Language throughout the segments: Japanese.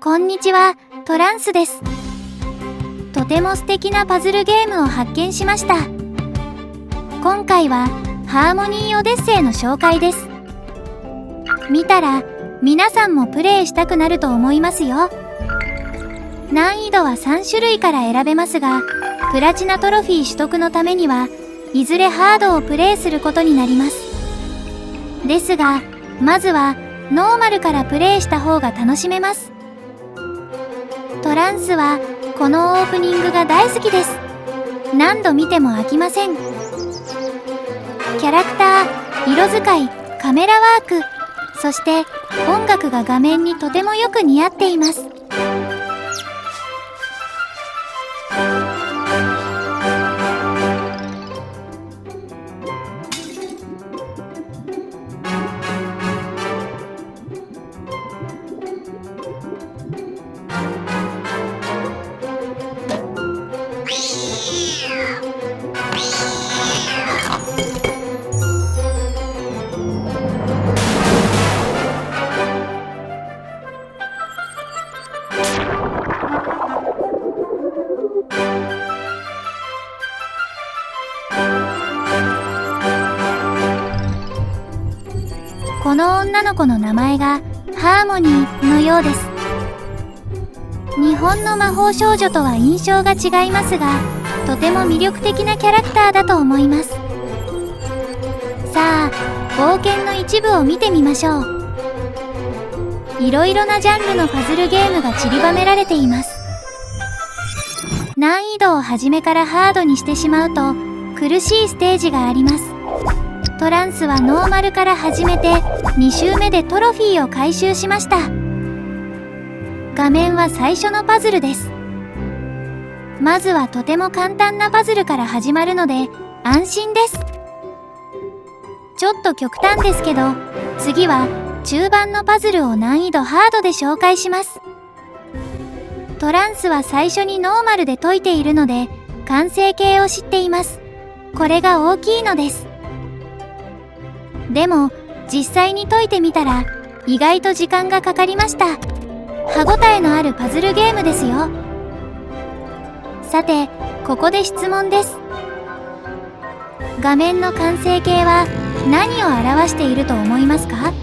こんにちは、トランスです。とても素敵なパズルゲームを発見しました。今回はハーモニーオデッセイの紹介です。見たら皆さんもプレイしたくなると思いますよ。難易度は3種類から選べますが、プラチナトロフィー取得のためにはいずれハードをプレイすることになります。ですが、まずはノーマルからプレイした方が楽しめます。トランスはこのオープニングが大好きです。何度見ても飽きません。キャラクター、色使い、カメラワーク、そして音楽が画面にとてもよく似合っています。この女の子の名前がハーモニーのようです。日本の魔法少女とは印象が違いますが、とても魅力的なキャラクターだと思います。さあ、冒険の一部を見てみましょう。いろいろなジャンルのパズルゲームが散りばめられています。難易度を初めからハードにしてしまうと苦しいステージがあります。トランスはノーマルから始めて2周目でトロフィーを回収しました。画面は最初のパズルです。まずはとても簡単なパズルから始まるので安心です。ちょっと極端ですけど、次は中盤のパズルを難易度ハードで紹介します。トランスは最初にノーマルで解いているので完成形を知っています。これが大きいのです。でも実際に解いてみたら意外と時間がかかりました。歯ごたえのあるパズルゲームですよ。さて、ここで質問です。画面の完成形は何を表していると思いますか？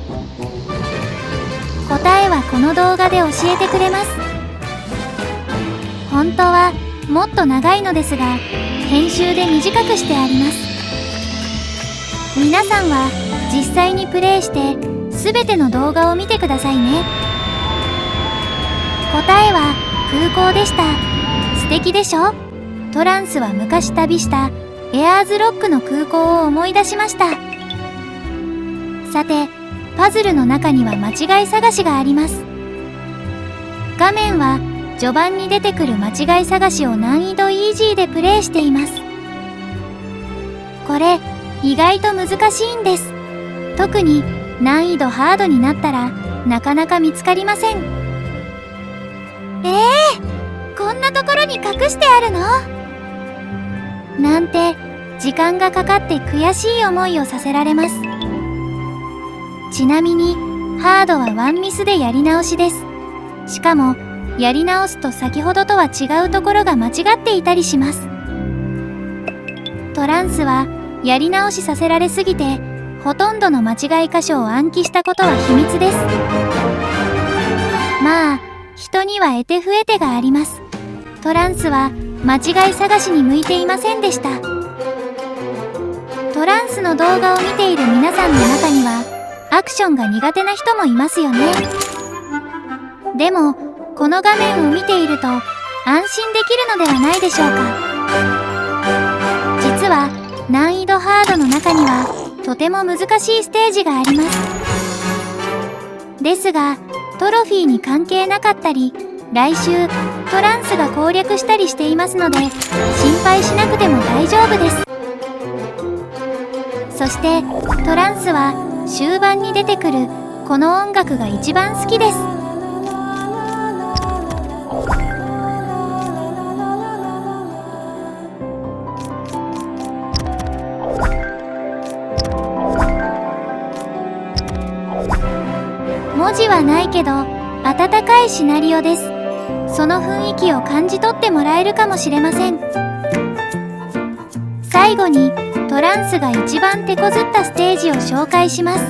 答えはこの動画で教えてくれます。本当はもっと長いのですが、編集で短くしてあります。皆さんは実際にプレイして全ての動画を見てくださいね。答えは空港でした。素敵でしょ？トランスは昔旅したエアーズロックの空港を思い出しました。さて、パズルの中には間違い探しがあります。画面は序盤に出てくる間違い探しを難易度イージーでプレイしています。これ意外と難しいんです。特に難易度ハードになったらなかなか見つかりません。こんなところに隠してあるの？なんて時間がかかって悔しい思いをさせられます。ちなみにハードはワンミスでやり直しです。しかもやり直すと先ほどとは違うところが間違っていたりします。トランスはやり直しさせられすぎてほとんどの間違い箇所を暗記したことは秘密です。まあ人には得手不得手があります。トランスは間違い探しに向いていませんでした。トランスの動画を見ている皆さんの中にはアクションが苦手な人もいますよね。でもこの画面を見ていると安心できるのではないでしょうか。実は難易度ハードの中にはとても難しいステージがあります。ですがトロフィーに関係なかったり、来週トランスが攻略したりしていますので心配しなくても大丈夫です。そしてトランスは終盤に出てくるこの音楽が一番好きです。文字はないけど温かいシナリオです。その雰囲気を感じ取ってもらえるかもしれません。最後にトランスが一番手こずったステージを紹介します。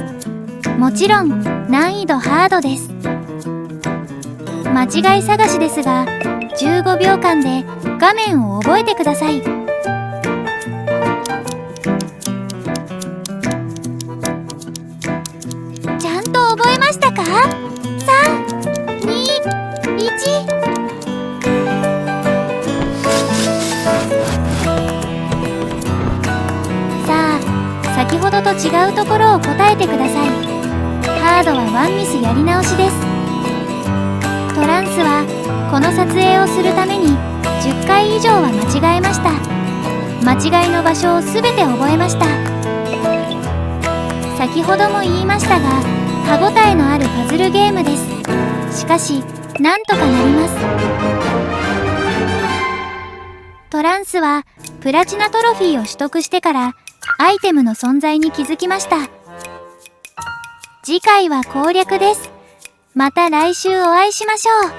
もちろん難易度ハードです。間違い探しですが、15秒間で画面を覚えてください。ちゃんと覚えましたか？ 3、2、1。さあ、先ほどと違うところを答えてください。ハードはワンミスやり直しです。トランスはこの撮影をするために10回以上は間違えました。間違いの場所をすべて覚えました。先ほども言いましたが、歯ごたえのあるパズルゲームです。しかし、なんとかなります。トランスはプラチナトロフィーを取得してからアイテムの存在に気づきました。次回は攻略です。また来週お会いしましょう。